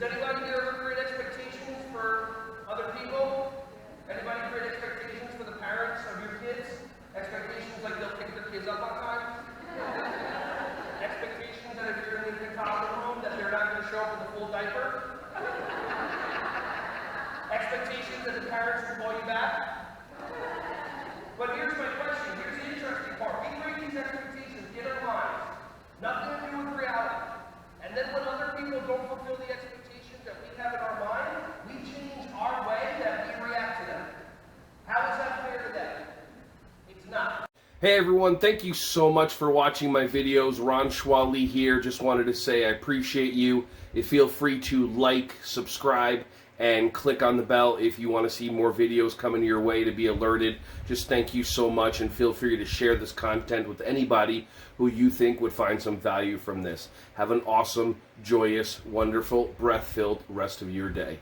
anybody here ever create expectations for other people? Anybody create expectations for the parents of your kids? Expectations like they'll pick their kids up on time? Expectations that if you're in the toddler room that they're not going to show up with a full diaper? Expectations that the parents will call you back? But here's my question. Here's the interesting part. We create these expectations in our minds. Nothing to do with reality. And then when other people don't fulfill the expectations that we have in our mind, we change our way that we react to them. How is that fair to them? It's not. Hey everyone, thank you so much for watching my videos. Ron Schwally here. Just wanted to say I appreciate you. Feel free to like, subscribe, and click on the bell if you want to see more videos coming your way to be alerted. Just thank you so much, and feel free to share this content with anybody who you think would find some value from this. Have an awesome, joyous, wonderful, breath-filled rest of your day.